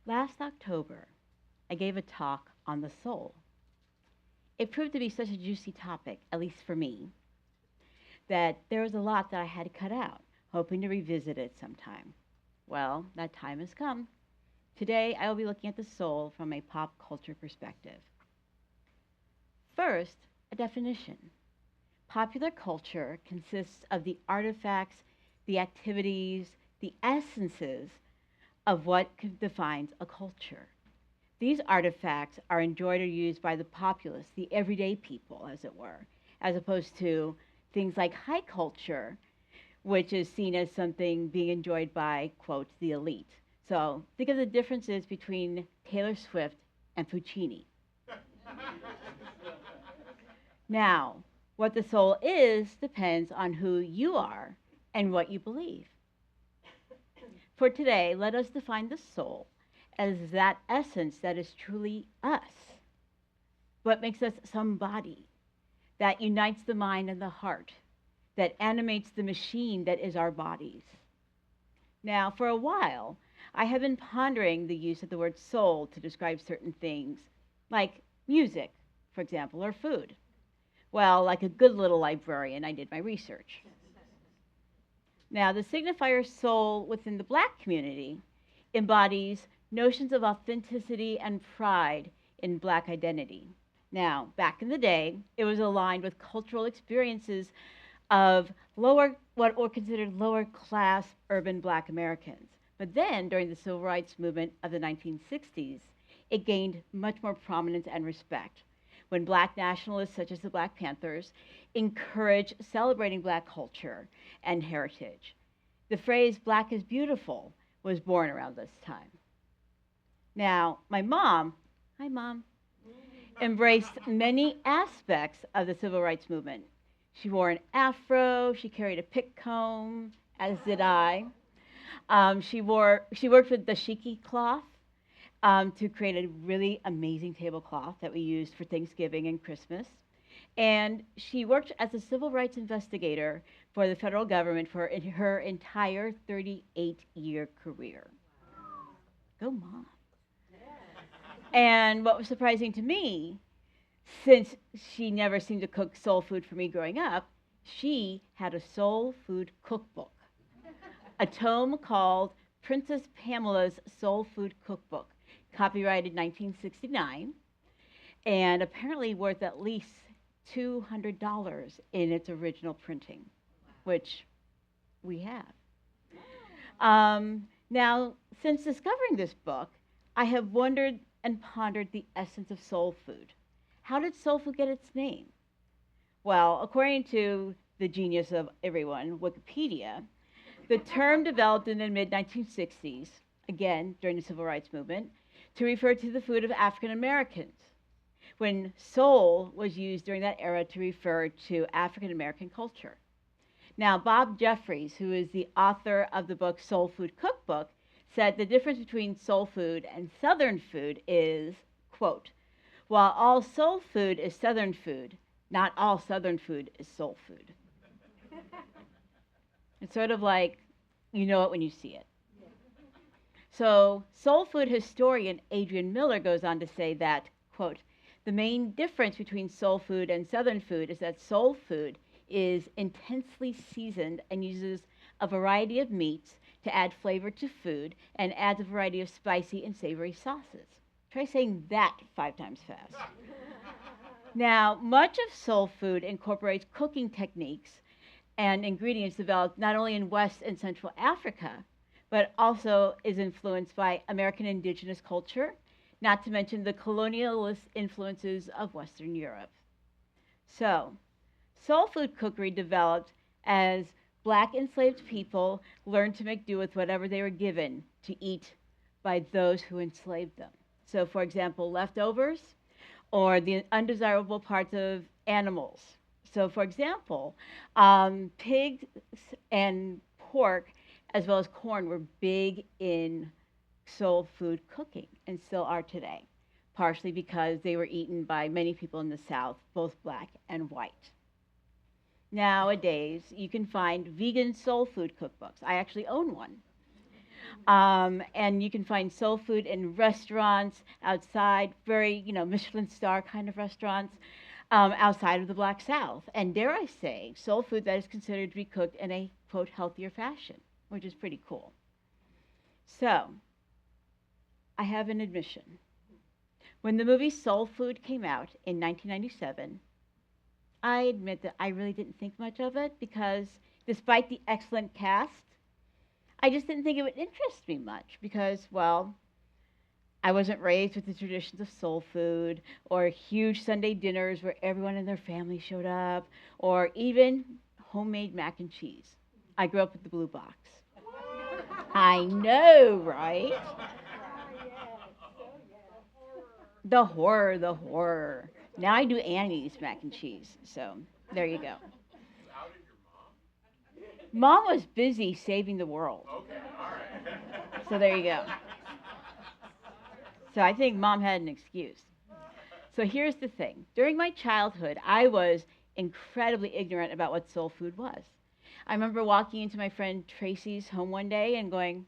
Last October, I gave a talk on the soul. It proved to be such a juicy topic, at least for me, that there was a lot that I had to cut out, hoping to revisit it sometime. Well, that time has come. Today, I will be looking at the soul from a pop culture perspective. First, a definition. Popular culture consists of the artifacts, the activities, the essences of what defines a culture. These artifacts are enjoyed or used by the populace, the everyday people, as it were, as opposed to things like high culture, which is seen as something being enjoyed by, quote, the elite. So think of the differences between Taylor Swift and Puccini. Now, what the soul is depends on who you are and what you believe. For today, let us define the soul as that essence that is truly us, what makes us somebody, that unites the mind and the heart, that animates the machine that is our bodies. Now, for a while, I have been pondering the use of the word soul to describe certain things, like music, for example, or food. Well, like a good little librarian, I did my research. Now, the signifier soul within the Black community embodies notions of authenticity and pride in Black identity. Now, back in the day, it was aligned with cultural experiences of what were considered lower class urban Black Americans. But then, during the civil rights movement of the 1960s, it gained much more prominence and respect when Black nationalists, such as the Black Panthers, encouraged celebrating Black culture and heritage. The phrase Black is beautiful was born around this time. Now, my mom, hi mom, embraced many aspects of the civil rights movement. She wore an afro, she carried a pick comb, as did I. She worked with the dashiki cloth to create a really amazing tablecloth that we used for Thanksgiving and Christmas. And she worked as a civil rights investigator for the federal government for her entire 38-year career. Go, Mom. And what was surprising to me, since she never seemed to cook soul food for me growing up, she had a soul food cookbook, a tome called Princess Pamela's Soul Food Cookbook, copyrighted 1969, and apparently worth at least $200 in its original printing, which we have. Now, since discovering this book, I have wondered and pondered the essence of soul food. How did soul food get its name? Well, according to the genius of everyone, Wikipedia, the term developed in the mid-1960s, again during the Civil Rights Movement, to refer to the food of African Americans, when soul was used during that era to refer to African American culture. Now, Bob Jeffries, who is the author of the book Soul Food Cookbook, said the difference between soul food and Southern food is, quote, while all soul food is Southern food, not all Southern food is soul food. It's sort of like, you know it when you see it. So, soul food historian Adrian Miller goes on to say that, quote, the main difference between soul food and Southern food is that soul food is intensely seasoned and uses a variety of meats to add flavor to food and adds a variety of spicy and savory sauces. Try saying that 5 times fast. Now, much of soul food incorporates cooking techniques and ingredients developed not only in West and Central Africa, but also is influenced by American indigenous culture, not to mention the colonialist influences of Western Europe. So, soul food cookery developed as Black enslaved people learned to make do with whatever they were given to eat by those who enslaved them. So, for example, leftovers or the undesirable parts of animals. So, for example, pigs and pork, as well as corn, were big in soul food cooking and still are today, partially because they were eaten by many people in the South, both Black and white. Nowadays, you can find vegan soul food cookbooks. I actually own one. And you can find soul food in restaurants outside, very, Michelin star kind of restaurants outside of the Black South. And dare I say, soul food that is considered to be cooked in a, quote, healthier fashion, which is pretty cool. So, I have an admission. When the movie Soul Food came out in 1997, I admit that I really didn't think much of it because despite the excellent cast, I just didn't think it would interest me much because, well, I wasn't raised with the traditions of soul food or huge Sunday dinners where everyone in their family showed up or even homemade mac and cheese. I grew up with the blue box. I know, right? The horror, the horror. Now I do Annie's mac and cheese, so there you go. Mom was busy saving the world. Okay, all right. So there you go. So I think Mom had an excuse. So here's the thing. During my childhood, I was incredibly ignorant about what soul food was. I remember walking into my friend Tracy's home one day and going,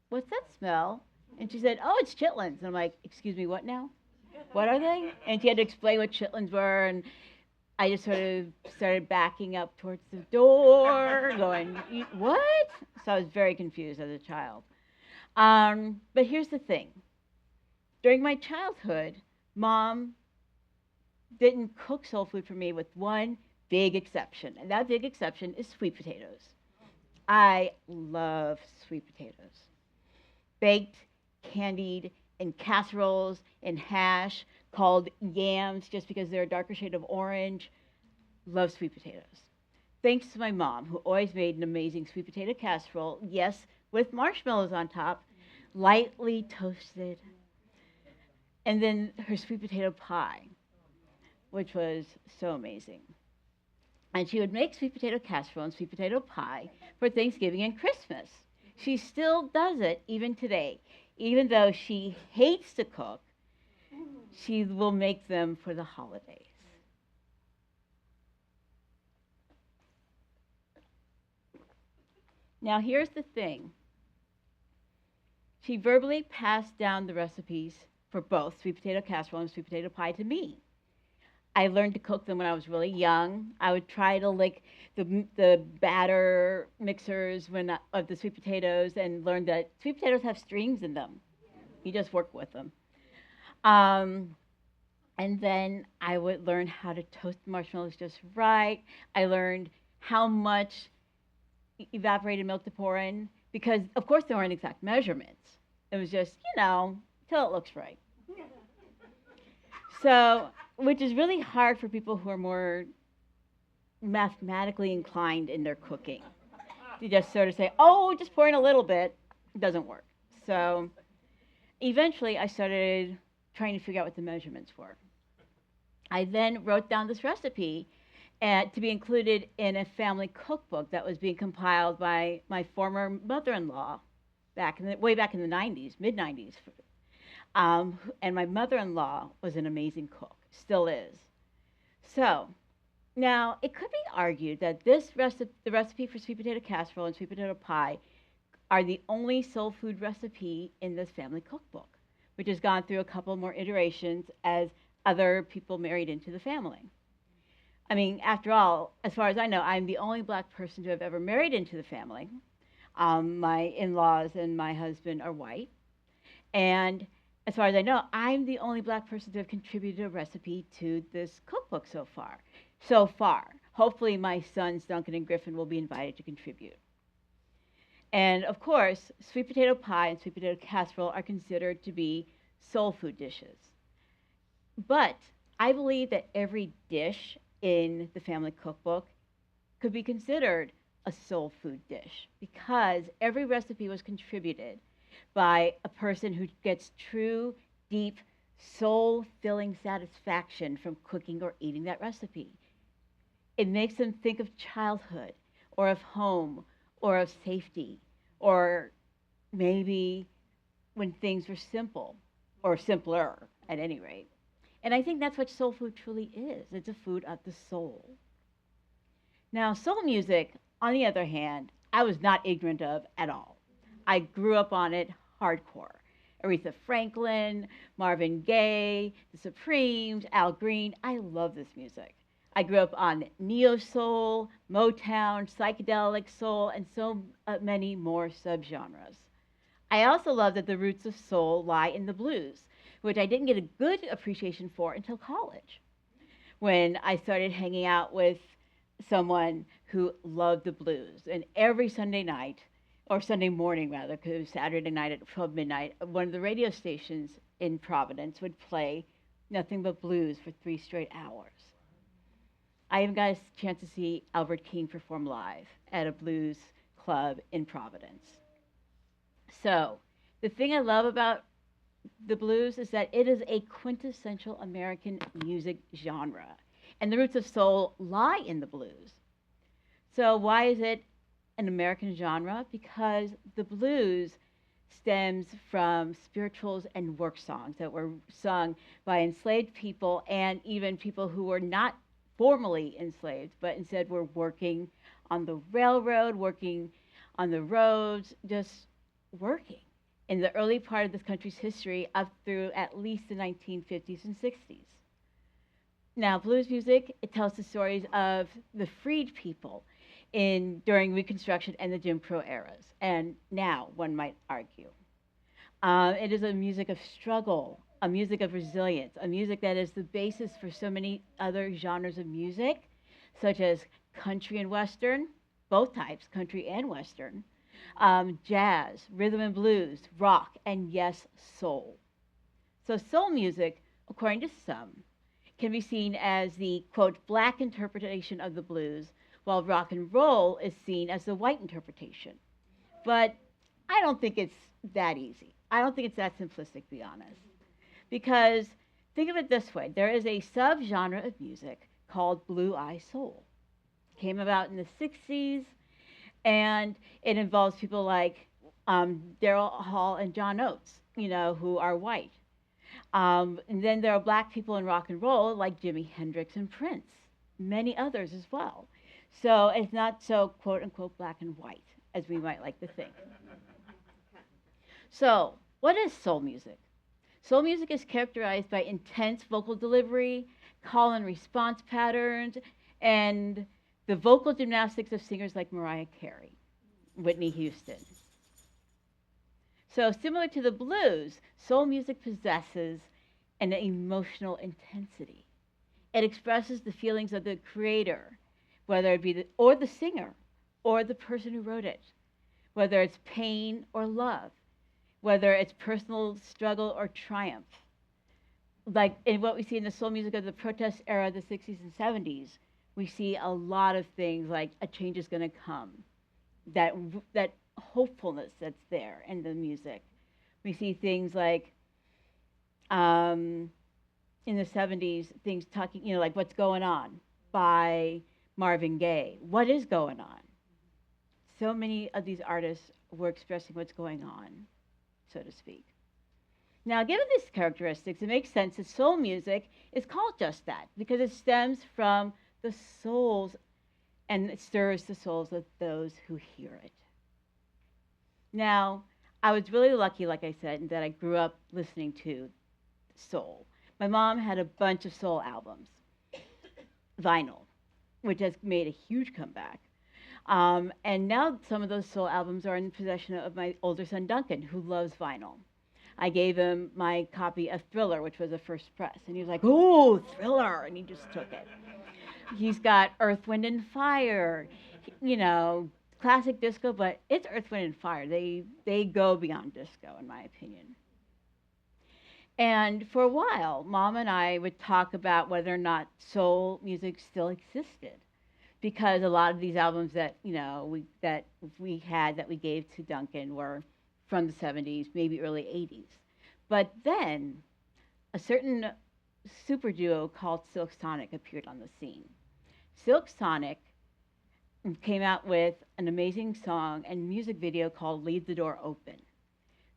"What's that smell?" And she said, "Oh, it's chitlins." And I'm like, "Excuse me, what now? What are they?" And she had to explain what chitlins were, and I just sort of started backing up towards the door, going, "What?" So I was very confused as a child. But here's the thing. During my childhood, Mom didn't cook soul food for me with one big exception, and that big exception is sweet potatoes. I love sweet potatoes. Baked, candied, in casseroles, in hash, called yams just because they're a darker shade of orange. Love sweet potatoes. Thanks to my mom, who always made an amazing sweet potato casserole, yes, with marshmallows on top, lightly toasted. And then her sweet potato pie, which was so amazing. And she would make sweet potato casserole and sweet potato pie for Thanksgiving and Christmas. She still does it even today. Even though she hates to cook, she will make them for the holidays. Now, here's the thing. She verbally passed down the recipes for both sweet potato casserole and sweet potato pie to me. I learned to cook them when I was really young. I would try to lick the batter mixers of the sweet potatoes and learn that sweet potatoes have strings in them. You just work with them. And then I would learn how to toast the marshmallows just right. I learned how much evaporated milk to pour in because, of course, there weren't exact measurements. It was just, till it looks right. So, which is really hard for people who are more mathematically inclined in their cooking. You just sort of say, "Oh, just pour in a little bit." It doesn't work. So, eventually, I started trying to figure out what the measurements were. I then wrote down this recipe to be included in a family cookbook that was being compiled by my former mother-in-law way back in the 90s, mid-90s. And my mother-in-law was an amazing cook, still is. So now it could be argued that the recipe for sweet potato casserole and sweet potato pie are the only soul food recipe in this family cookbook, which has gone through a couple more iterations as other people married into the family. I mean, after all, as far as I know, I'm the only black person to have ever married into the family. My in-laws and my husband are white. And as far as I know, I'm the only black person to have contributed a recipe to this cookbook so far. Hopefully my sons, Duncan and Griffin, will be invited to contribute. And of course, sweet potato pie and sweet potato casserole are considered to be soul food dishes. But I believe that every dish in the family cookbook could be considered a soul food dish because every recipe was contributed by a person who gets true, deep, soul-filling satisfaction from cooking or eating that recipe. It makes them think of childhood or of home or of safety or maybe when things were simple or simpler at any rate. And I think that's what soul food truly is. It's a food of the soul. Now, soul music, on the other hand, I was not ignorant of at all. I grew up on it hardcore. Aretha Franklin, Marvin Gaye, the Supremes, Al Green. I love this music. I grew up on neo soul, Motown, psychedelic soul, and so many more subgenres. I also love that the roots of soul lie in the blues, which I didn't get a good appreciation for until college, when I started hanging out with someone who loved the blues. And every Sunday night, or Sunday morning rather, because it was Saturday night at 12 midnight, one of the radio stations in Providence would play nothing but blues for 3 straight hours. I even got a chance to see Albert King perform live at a blues club in Providence. So, the thing I love about the blues is that it is a quintessential American music genre, and the roots of soul lie in the blues. So, why is it an American genre? Because the blues stems from spirituals and work songs that were sung by enslaved people and even people who were not formally enslaved, but instead were working on the railroad, working on the roads, just working in the early part of this country's history up through at least the 1950s and 60s. Now, blues music, it tells the stories of the freed people during Reconstruction and the Jim Crow eras, and now, one might argue. It is a music of struggle, a music of resilience, a music that is the basis for so many other genres of music, such as country and western, both types, country and western, jazz, rhythm and blues, rock, and yes, soul. So soul music, according to some, can be seen as the, quote, black interpretation of the blues, while rock and roll is seen as the white interpretation. But I don't think it's that easy. I don't think it's that simplistic, to be honest. Because think of it this way. There is a subgenre of music called blue-eye soul. It came about in the 60s, and it involves people like Daryl Hall and John Oates, who are white. And then there are black people in rock and roll like Jimi Hendrix and Prince, many others as well. So it's not so quote-unquote black and white as we might like to think. So what is soul music? Soul music is characterized by intense vocal delivery, call and response patterns, and the vocal gymnastics of singers like Mariah Carey, Whitney Houston. So similar to the blues, soul music possesses an emotional intensity. It expresses the feelings of the creator, whether it be the singer or the person who wrote it, whether it's pain or love, whether it's personal struggle or triumph. Like in what we see in the soul music of the protest era of the 60s and 70s, we see a lot of things like a change is going to come, that hopefulness that's there in the music. We see things like in the 70s, things talking, like What's Going On by Marvin Gaye. What is going on? So many of these artists were expressing what's going on, so to speak. Now, given these characteristics, it makes sense that soul music is called just that, because it stems from the souls and it stirs the souls of those who hear it. Now, I was really lucky, like I said, in that I grew up listening to soul. My mom had a bunch of soul albums, vinyl, which has made a huge comeback. And now some of those soul albums are in possession of my older son, Duncan, who loves vinyl. I gave him my copy of Thriller, which was a first press, and he was like, "Oh, Thriller," and he just took it. He's got Earth, Wind, and Fire, classic disco, but it's Earth, Wind, and Fire. They go beyond disco, in my opinion. And for a while, Mom and I would talk about whether or not soul music still existed, because a lot of these albums that we gave to Duncan were from the 70s, maybe early 80s. But then a certain super duo called Silk Sonic appeared on the scene. Silk Sonic came out with an amazing song and music video called Leave the Door Open.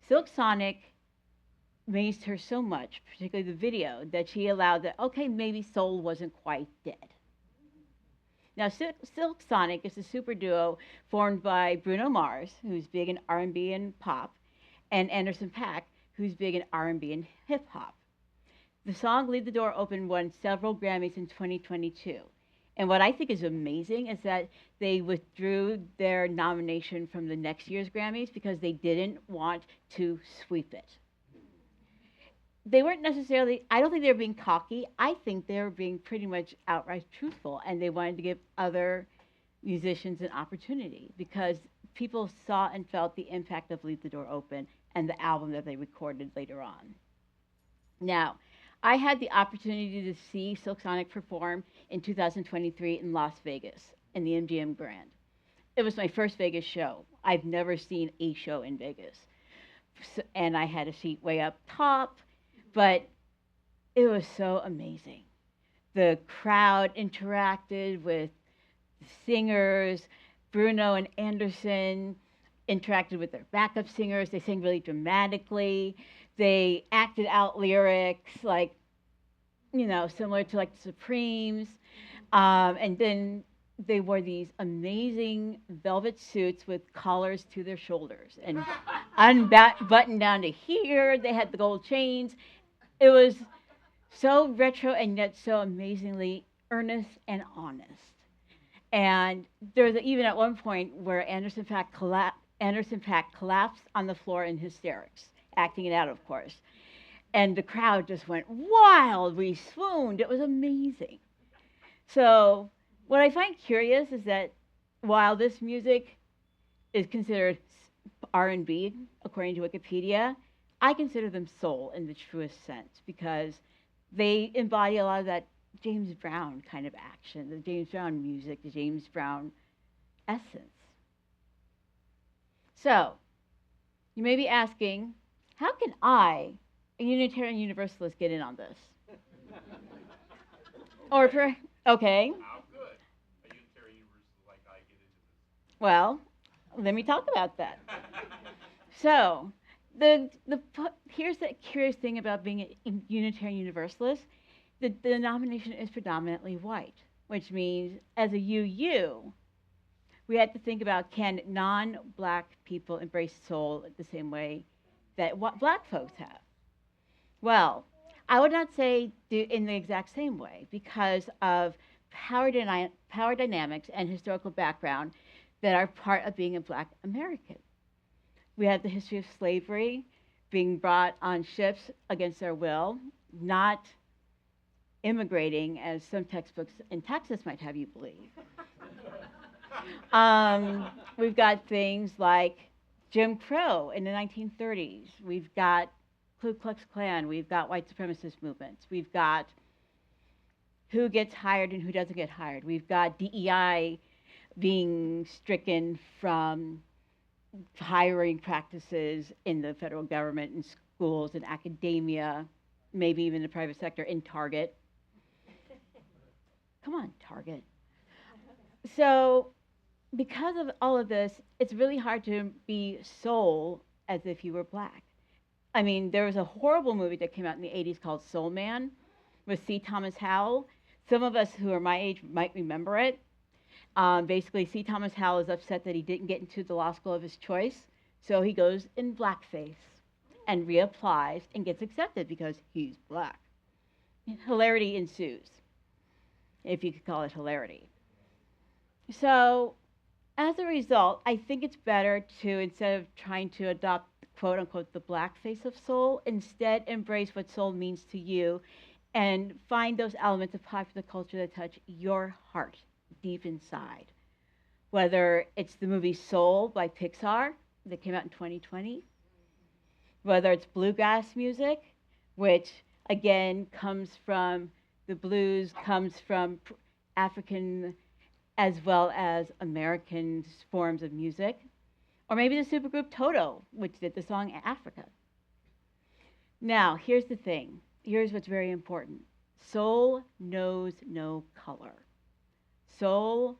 Silk Sonic amazed her so much, particularly the video, that she allowed that, okay, maybe soul wasn't quite dead. Now, Silk Sonic is a super duo formed by Bruno Mars, who's big in R&B and pop, and Anderson .Paak, who's big in R&B and hip hop. The song Leave the Door Open won several Grammys in 2022. And what I think is amazing is that they withdrew their nomination from the next year's Grammys because they didn't want to sweep it. They weren't necessarily, I don't think they were being cocky. I think they were being pretty much outright truthful, and they wanted to give other musicians an opportunity because people saw and felt the impact of Leave the Door Open and the album that they recorded later on. Now, I had the opportunity to see Silk Sonic perform in 2023 in Las Vegas in the MGM Grand. It was my first Vegas show. I've never seen a show in Vegas. And I had a seat way up top, but it was so amazing. The crowd interacted with the singers. Bruno and Anderson interacted with their backup singers. They sang really dramatically. They acted out lyrics like, you know, similar to like the Supremes. And then they wore these amazing velvet suits with collars to their shoulders and unbuttoned down to here. They had the gold chains. It was so retro and yet so amazingly earnest and honest. And there was even at one point where Anderson .Paak collapsed on the floor in hysterics, acting it out, of course. And the crowd just went wild. We swooned. It was amazing. So what I find curious is that while this music is considered R&B, according to Wikipedia, I consider them soul in the truest sense because they embody a lot of that James Brown kind of action, the James Brown music, the James Brown essence. So, you may be asking, how can I, a Unitarian Universalist, get in on this? Okay. How could a Unitarian Universalist like I get into this? Well, let me talk about that. So, here's the curious thing about being a Unitarian Universalist. The denomination is predominantly white, which means as a UU, we had to think about, can non-black people embrace soul the same way that black folks have? Well, I would not say in the exact same way because of power dynamics and historical background that are part of being a black American. We have the history of slavery, being brought on ships against their will, not immigrating, as some textbooks in Texas might have you believe. We've got things like Jim Crow in the 1930s. We've got Ku Klux Klan. We've got white supremacist movements. We've got who gets hired and who doesn't get hired. We've got DEI being stricken from hiring practices in the federal government, in schools, in academia, maybe even the private sector, in Target. Come on, Target. So because of all of this, it's really hard to be soul as if you were black. I mean, there was a horrible movie that came out in the 80s called Soul Man with C. Thomas Howell. Some of us who are my age might remember it. Basically, C. Thomas Howell is upset that he didn't get into the law school of his choice, so he goes in blackface and reapplies and gets accepted because he's black. Hilarity ensues, if you could call it hilarity. So, as a result, I think it's better to, instead of trying to adopt, quote unquote, the black face of soul, instead embrace what soul means to you and find those elements of popular culture that touch your heart deep inside. Whether it's the movie Soul by Pixar that came out in 2020, whether it's bluegrass music, which again comes from the blues, comes from African as well as American forms of music, or maybe the supergroup Toto, which did the song Africa. Now, here's the thing. Here's what's very important. Soul knows no color. Soul,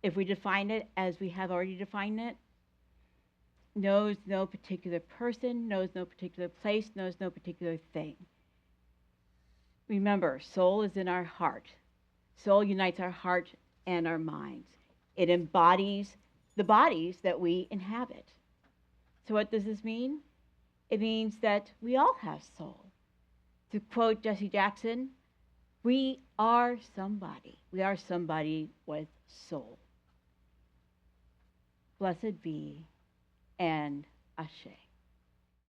if we define it as we have already defined it, knows no particular person, knows no particular place, knows no particular thing. Remember, soul is in our heart. Soul unites our heart and our minds. It embodies the bodies that we inhabit. So what does this mean? It means that we all have soul. To quote Jesse Jackson, we are somebody. We are somebody with soul. Blessed be and Ashe.